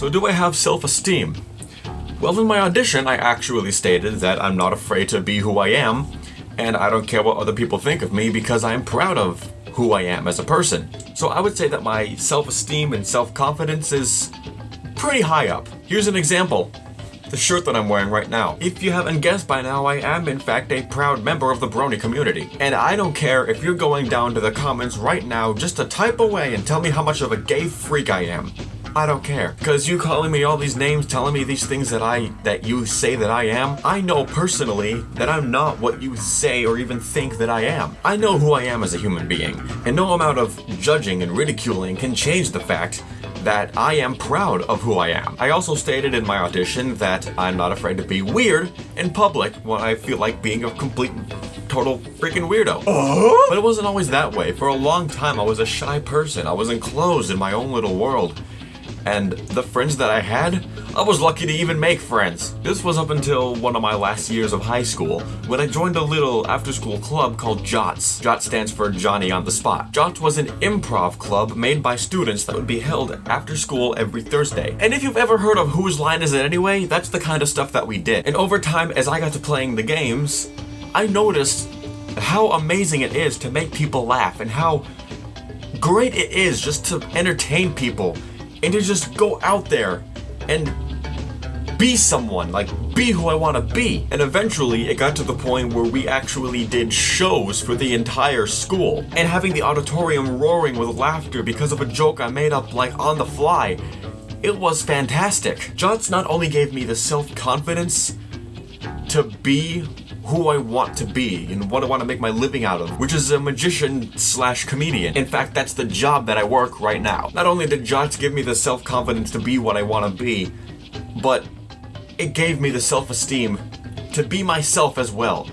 So do I have self-esteem? Well, in my audition, I actually stated that I'm not afraid to be who I am, and I don't care what other people think of me because I'm proud of who I am as a person. So I would say that my self-esteem and self-confidence is pretty high up. Here's an example. The shirt that I'm wearing right now. If you haven't guessed by now, I am in fact a proud member of the Brony community. And I don't care if you're going down to the comments right now just to type away and tell me how much of a gay freak I am. I don't care. Because you calling me all these names, telling me these things that you say that I am, I know personally that I'm not what you say or even think that I am. I know who I am as a human being, and no amount of judging and ridiculing can change the fact that I am proud of who I am. I also stated in my audition that I'm not afraid to be weird in public when I feel like being a complete total freaking weirdo. But it wasn't always that way. For a long time I was a shy person. I was enclosed in my own little world. And the friends that I had, I was lucky to even make friends. This was up until one of my last years of high school, when I joined a little after-school club called JOTS. JOTS stands for Johnny on the Spot. JOTS was an improv club made by students that would be held after school every Thursday. And if you've ever heard of Whose Line Is It Anyway, that's the kind of stuff that we did. And over time, as I got to playing the games, I noticed how amazing it is to make people laugh and how great it is just to entertain people and to just go out there and be someone, like be who I want to be. And eventually it got to the point where we actually did shows for the entire school, and having the auditorium roaring with laughter because of a joke I made up like on the fly. It was fantastic. JOTS not only gave me the self-confidence to be who I want to be and what I want to make my living out of, which is a magician/comedian. In fact, that's the job that I work right now. Not only did JOTS give me the self-confidence to be what I want to be, but it gave me the self-esteem to be myself as well.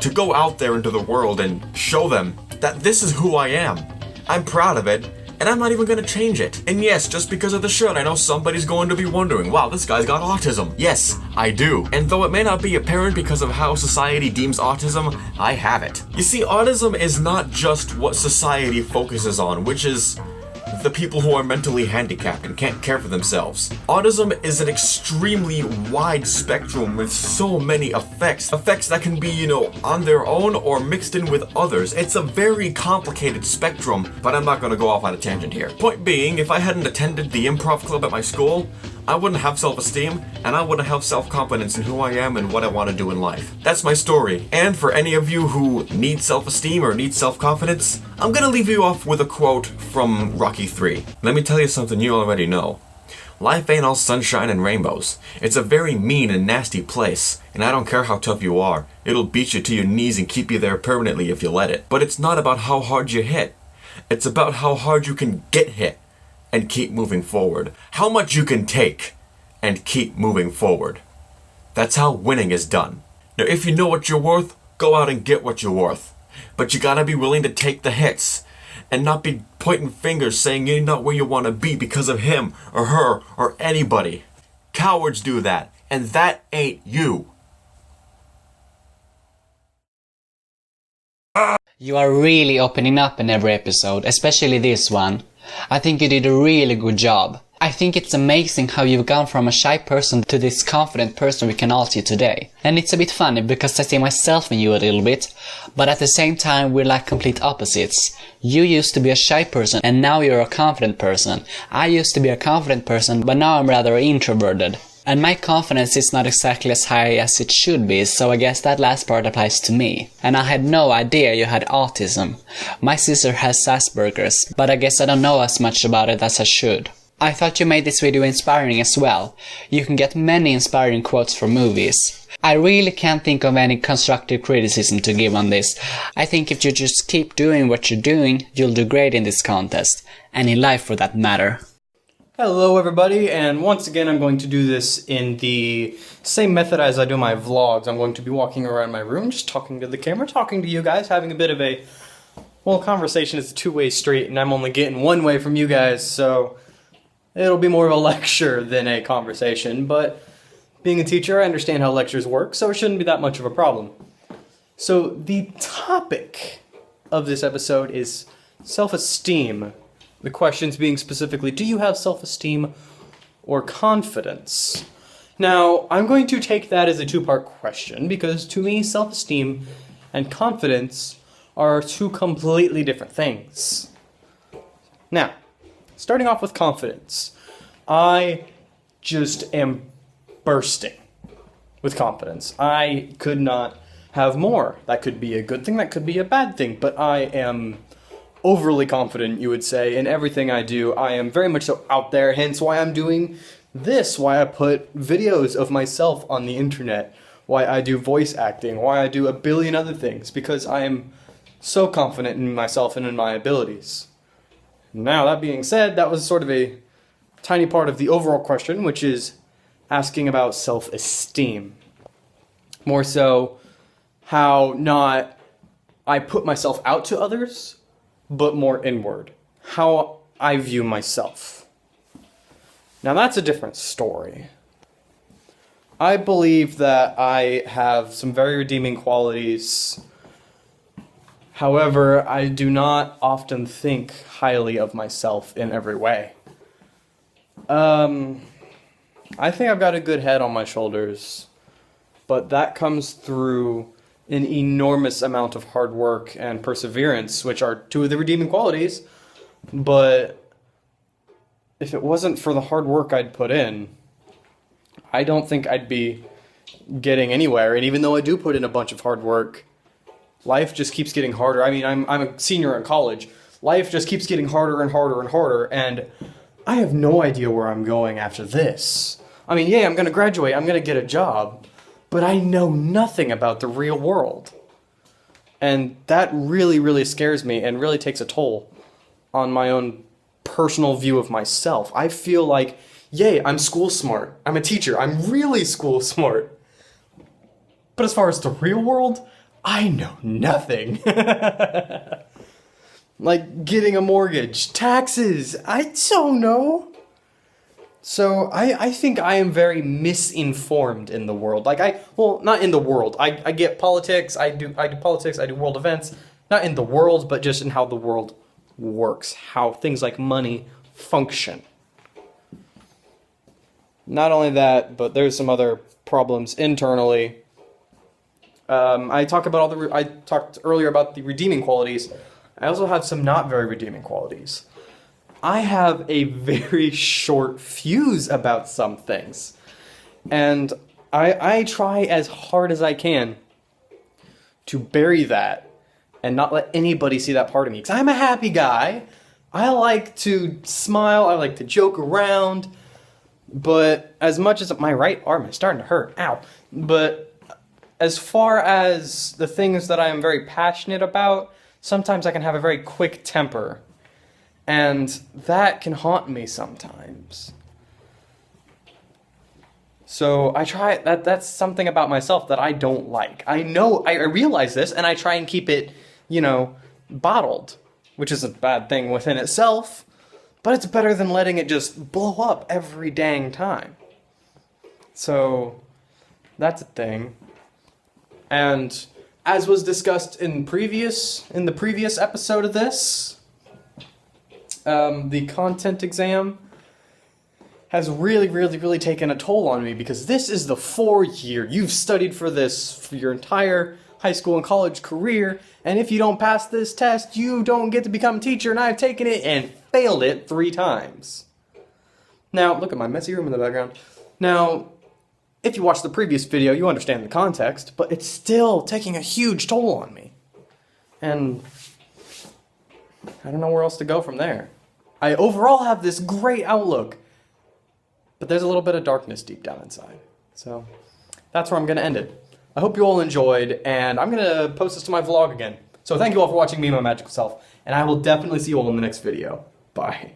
To go out there into the world and show them that this is who I am. I'm proud of it, and I'm not even gonna change it. And yes, just because of the shirt, I know somebody's going to be wondering, wow, this guy's got autism. Yes, I do. And though it may not be apparent because of how society deems autism, I have it. You see, autism is not just what society focuses on, which is the people who are mentally handicapped and can't care for themselves. Autism is an extremely wide spectrum with so many effects. Effects that can be, on their own or mixed in with others. It's a very complicated spectrum, but I'm not gonna go off on a tangent here. Point being, if I hadn't attended the improv club at my school, I wouldn't have self-esteem, and I wouldn't have self-confidence in who I am and what I want to do in life. That's my story. And for any of you who need self-esteem or need self-confidence, I'm gonna leave you off with a quote from Rocky 3. Let me tell you something you already know. Life ain't all sunshine and rainbows. It's a very mean and nasty place, and I don't care how tough you are. It'll beat you to your knees and keep you there permanently if you let it. But it's not about how hard you hit. It's about how hard you can get hit and keep moving forward. How much you can take and keep moving forward. That's how winning is done. Now, if you know what you're worth, go out and get what you're worth. But you gotta be willing to take the hits and not be pointing fingers saying you're not where you want to be because of him or her or anybody. Cowards do that, and that ain't you. You are really opening up in every episode, especially this one. I think you did a really good job. I think it's amazing how you've gone from a shy person to this confident person we can all see today. And it's a bit funny because I see myself in you a little bit, but at the same time we're like complete opposites. You used to be a shy person and now you're a confident person. I used to be a confident person, but now I'm rather introverted. And my confidence is not exactly as high as it should be, so I guess that last part applies to me. And I had no idea you had autism. My sister has Asperger's, but I guess I don't know as much about it as I should. I thought you made this video inspiring as well. You can get many inspiring quotes from movies. I really can't think of any constructive criticism to give on this. I think if you just keep doing what you're doing, you'll do great in this contest. And in life for that matter. Hello everybody, and once again I'm going to do this in the same method as I do my vlogs. I'm going to be walking around my room, just talking to the camera, talking to you guys, having a bit of a, well, conversation is a two-way street, and I'm only getting one way from you guys, so it'll be more of a lecture than a conversation, but being a teacher, I understand how lectures work, so it shouldn't be that much of a problem. So the topic of this episode is self-esteem. The questions being specifically, do you have self-esteem or confidence? Now, I'm going to take that as a two-part question because to me, self-esteem and confidence are two completely different things. Now, starting off with confidence, I just am bursting with confidence. I could not have more. That could be a good thing, that could be a bad thing, but I am overly confident, you would say, in everything I do. I am very much so out there, hence why I'm doing this, why I put videos of myself on the internet, why I do voice acting, why I do a billion other things, because I am so confident in myself and in my abilities. Now, that being said, that was sort of a tiny part of the overall question, which is asking about self-esteem. More so, how not I put myself out to others, but more inward. How I view myself. Now that's a different story. I believe that I have some very redeeming qualities. However, I do not often think highly of myself in every way. I think I've got a good head on my shoulders, but that comes through an enormous amount of hard work and perseverance, which are two of the redeeming qualities. But if it wasn't for the hard work I'd put in, I don't think I'd be getting anywhere. And even though I do put in a bunch of hard work, life just keeps getting harder. I mean, I'm a senior in college. Life just keeps getting harder and harder and harder, and I have no idea where I'm going after this. I mean, yeah, I'm going to graduate, I'm going to get a job, but I know nothing about the real world. And that really, really scares me and really takes a toll on my own personal view of myself. I feel like, yay, I'm school smart. I'm a teacher. I'm really school smart. But as far as the real world, I know nothing. Like getting a mortgage, taxes, I don't know. So I think I am very misinformed in the world. Not in the world. I get politics, I do politics, I do world events. Not in the world, but just in how the world works. How things like money function. Not only that, but there's some other problems internally. I talked earlier about the redeeming qualities. I also have some not very redeeming qualities. I have a very short fuse about some things. And I try as hard as I can to bury that and not let anybody see that part of me. Because I'm a happy guy. I like to smile. I like to joke around. But as much as my right arm is starting to hurt, ow. But as far as the things that I am very passionate about, sometimes I can have a very quick temper. And that can haunt me sometimes. So I try, that's something about myself that I don't like. I realize this, and I try and keep it, bottled, which is a bad thing within itself, but it's better than letting it just blow up every dang time. So that's a thing. And as was discussed in the previous episode of this, the content exam has really, really, really taken a toll on me because this is the 4-year. You've studied for this for your entire high school and college career, and if you don't pass this test, you don't get to become a teacher, and I've taken it and failed it 3 times. Now, look at my messy room in the background. Now, if you watched the previous video, you understand the context, but it's still taking a huge toll on me. And I don't know where else to go from there. I overall have this great outlook, but there's a little bit of darkness deep down inside. So that's where I'm going to end it. I hope you all enjoyed, and I'm going to post this to my vlog again. So thank you all for watching me and my magical self, and I will definitely see you all in the next video. Bye.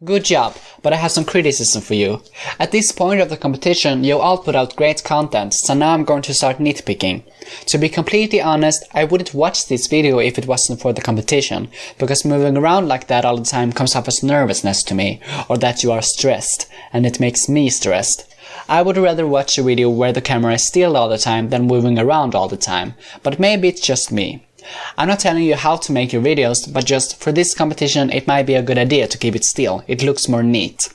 Good job, but I have some criticism for you. At this point of the competition, you all put out great content, so now I'm going to start nitpicking. To be completely honest, I wouldn't watch this video if it wasn't for the competition, because moving around like that all the time comes off as nervousness to me, or that you are stressed, and it makes me stressed. I would rather watch a video where the camera is still all the time than moving around all the time, but maybe it's just me. I'm not telling you how to make your videos, but just for this competition it might be a good idea to keep it still. It looks more neat.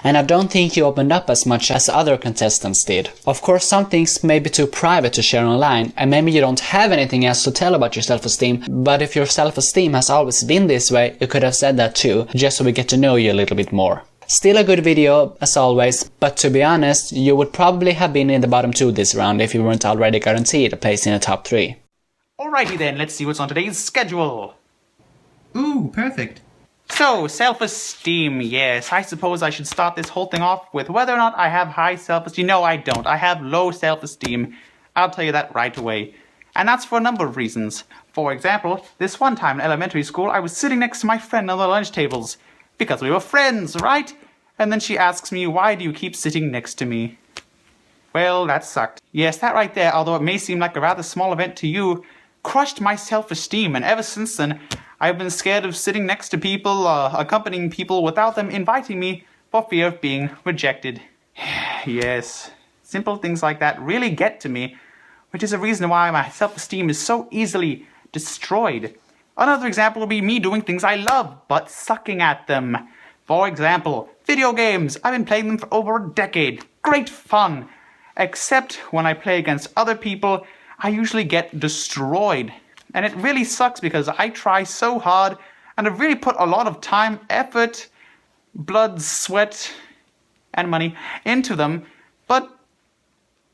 And I don't think you opened up as much as other contestants did. Of course, some things may be too private to share online, and maybe you don't have anything else to tell about your self-esteem, but if your self-esteem has always been this way, you could have said that too, just so we get to know you a little bit more. Still a good video, as always, but to be honest, you would probably have been in the bottom 2 this round if you weren't already guaranteed a place in the top 3. Alrighty then, let's see what's on today's schedule. Ooh, perfect. So, self-esteem, yes. I suppose I should start this whole thing off with whether or not I have high self-esteem. No, I don't. I have low self-esteem. I'll tell you that right away. And that's for a number of reasons. For example, this one time in elementary school, I was sitting next to my friend on the lunch tables. Because we were friends, right? And then she asks me, why do you keep sitting next to me? Well, that sucked. Yes, that right there, although it may seem like a rather small event to you, crushed my self-esteem, and ever since then, I've been scared of sitting next to people, accompanying people without them inviting me for fear of being rejected. Yes, simple things like that really get to me, which is a reason why my self-esteem is so easily destroyed. Another example would be me doing things I love, but sucking at them. For example, video games. I've been playing them for over a decade. Great fun. Except when I play against other people, I usually get destroyed. And it really sucks because I try so hard and I've really put a lot of time, effort, blood, sweat, and money into them, but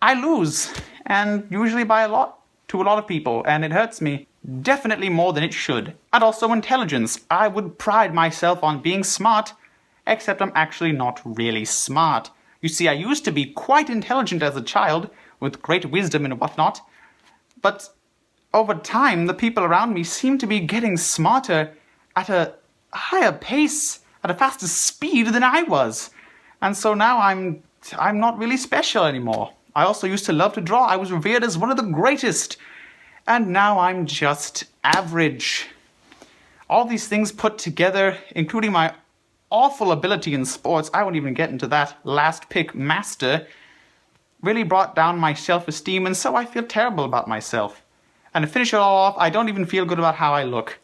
I lose, and usually by a lot, to a lot of people, and it hurts me. Definitely more than it should. And also intelligence. I would pride myself on being smart, except I'm actually not really smart. You see, I used to be quite intelligent as a child, with great wisdom and whatnot, but over time, the people around me seem to be getting smarter at a higher pace, at a faster speed than I was. And so now I'm not really special anymore. I also used to love to draw. I was revered as one of the greatest. And now I'm just average. All these things put together, including my awful ability in sports, I won't even get into that, last pick master, really brought down my self-esteem, and so I feel terrible about myself. And to finish it all off, I don't even feel good about how I look,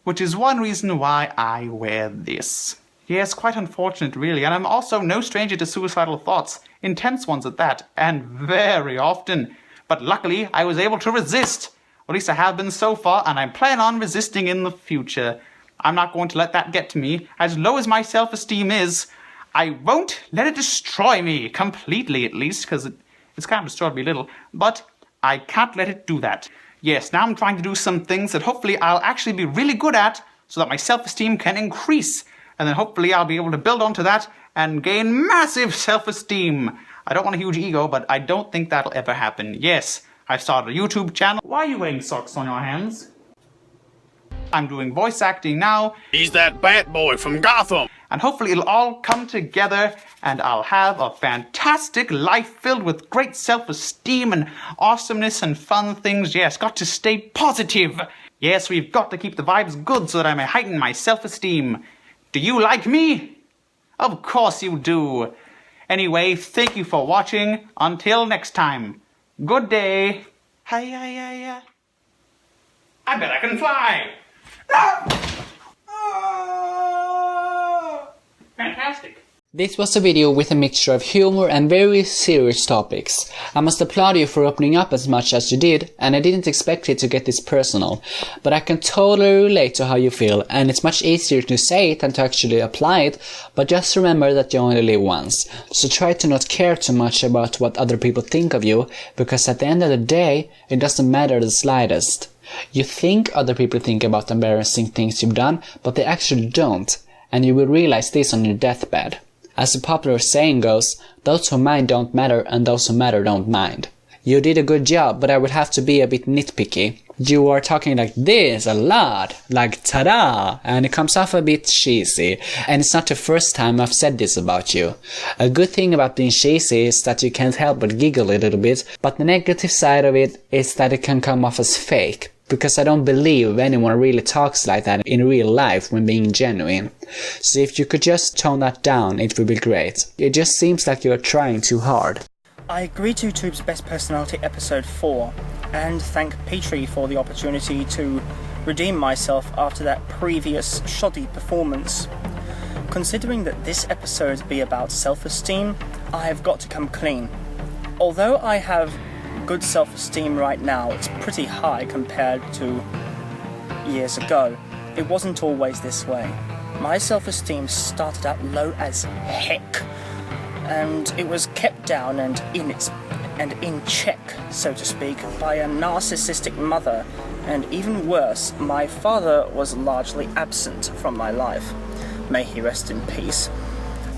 which is one reason why I wear this. Yes, quite unfortunate really, and I'm also no stranger to suicidal thoughts, intense ones at that, and very often. But luckily, I was able to resist. Or at least I have been so far, and I plan on resisting in the future. I'm not going to let that get to me. As low as my self-esteem is, I won't let it destroy me, completely at least, because it's kind of destroyed me a little, but I can't let it do that. Yes, now I'm trying to do some things that hopefully I'll actually be really good at so that my self-esteem can increase. And then hopefully I'll be able to build onto that and gain massive self-esteem. I don't want a huge ego, but I don't think that'll ever happen. Yes, I've started a YouTube channel. Why are you wearing socks on your hands? I'm doing voice acting now. He's that bat boy from Gotham. And hopefully it'll all come together and I'll have a fantastic life filled with great self-esteem and awesomeness and fun things. Yes, got to stay positive. Yes, we've got to keep the vibes good so that I may heighten my self-esteem. Do you like me? Of course you do. Anyway, thank you for watching. Until next time. Good day. Hi. I bet I can fly. Fantastic. This was a video with a mixture of humor and very serious topics. I must applaud you for opening up as much as you did, and I didn't expect it to get this personal. But I can totally relate to how you feel, and it's much easier to say it than to actually apply it, but just remember that you only live once. So try to not care too much about what other people think of you, because at the end of the day, it doesn't matter the slightest. You think other people think about embarrassing things you've done, but they actually don't, and you will realize this on your deathbed. As the popular saying goes, those who mind don't matter and those who matter don't mind. You did a good job, but I would have to be a bit nitpicky. You are talking like this a lot, like ta-da, and it comes off a bit cheesy, and it's not the first time I've said this about you. A good thing about being cheesy is that you can't help but giggle a little bit, but the negative side of it is that it can come off as fake. Because I don't believe anyone really talks like that in real life when being genuine. So if you could just tone that down, it would be great. It just seems like you're trying too hard. I agreed to YouTube's Best Personality episode 4. and thank Petrie for the opportunity to redeem myself after that previous shoddy performance. Considering that this episode be about self-esteem, I have got to come clean. Although I have good self-esteem right now, it's pretty high compared to years ago. It wasn't always this way. My self-esteem started out low as heck, and it was kept down and in check, so to speak, by a narcissistic mother, and even worse, my father was largely absent from my life. May he rest in peace.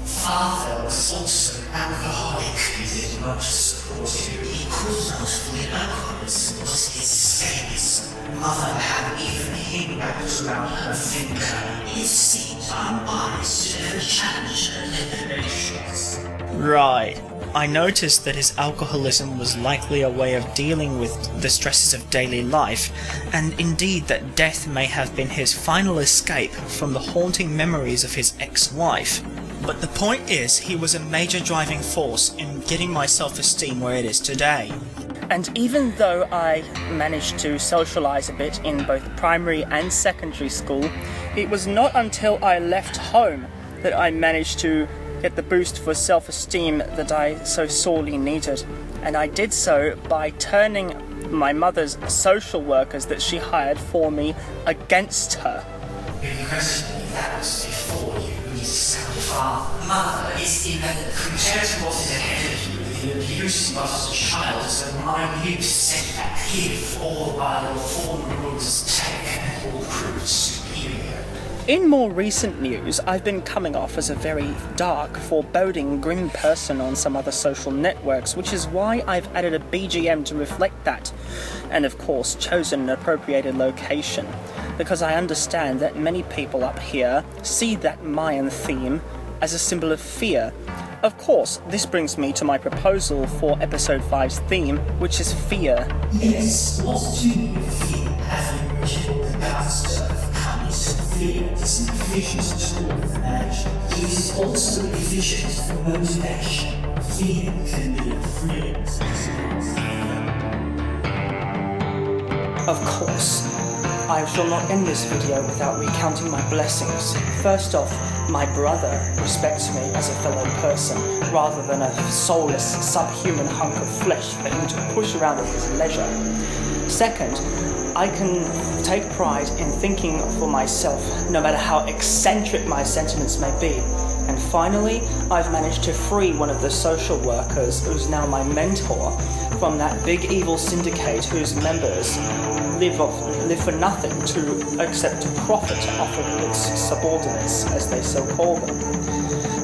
Father was also alcoholic. He did not support him. He could not fully alcoholism was his status. Mother had even him wrapped around her finger. It seemed unwise to ever challenge her declarations. Right. I noticed that his alcoholism was likely a way of dealing with the stresses of daily life, and indeed that death may have been his final escape from the haunting memories of his ex-wife. But the point is, he was a major driving force in getting my self-esteem where it is today. And even though I managed to socialise a bit in both primary and secondary school, it was not until I left home that I managed to get the boost for self-esteem that I so sorely needed. And I did so by turning my mother's social workers that she hired for me against her. Incredibly, that was before you reached self-father. Mother is irrelevant compared to what is ahead of you. The abuse you was as a child is a minute setback. If all while your former rules take and all proved superior. In more recent news, I've been coming off as a very dark, foreboding, grim person on some other social networks, which is why I've added a BGM to reflect that, and of course chosen an appropriated location, because I understand that many people up here see that Mayan theme as a symbol of fear. Of course, this brings me to my proposal for episode 5's theme, which is fear. Yes, what do you feel having ritual capacity of fear is an efficient tool for management. It is also efficient for motivation. Fear can be a friend. Of course, I shall not end this video without recounting my blessings. First off, my brother respects me as a fellow person, rather than a soulless, subhuman hunk of flesh for him to push around at his leisure. Second, I can take pride in thinking for myself, no matter how eccentric my sentiments may be. And finally, I've managed to free one of the social workers, who's now my mentor, from that big evil syndicate whose members live for nothing except to profit off of its subordinates, as they so call them.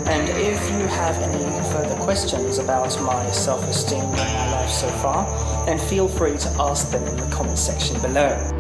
And if you have any further questions about my self-esteem and my life so far, then feel free to ask them in the comment section below.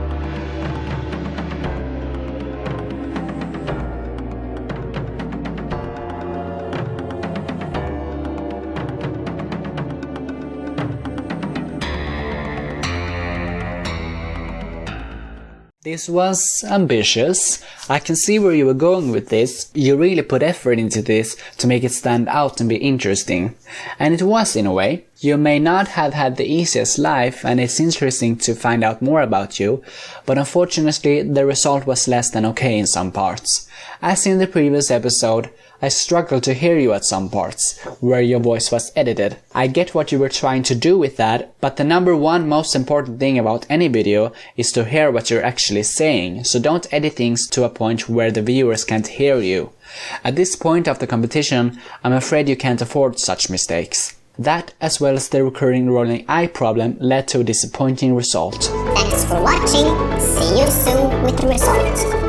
This was ambitious. I can see where you were going with this. You really put effort into this to make it stand out and be interesting. And it was, in a way. You may not have had the easiest life, and it's interesting to find out more about you, but unfortunately the result was less than okay in some parts. As in the previous episode, I struggled to hear you at some parts, where your voice was edited. I get what you were trying to do with that, but the number one most important thing about any video is to hear what you're actually saying, so don't edit things to a point where the viewers can't hear you. At this point of the competition, I'm afraid you can't afford such mistakes. That, as well as the recurring rolling eye problem, led to a disappointing result. Thanks for watching. See you soon with the result.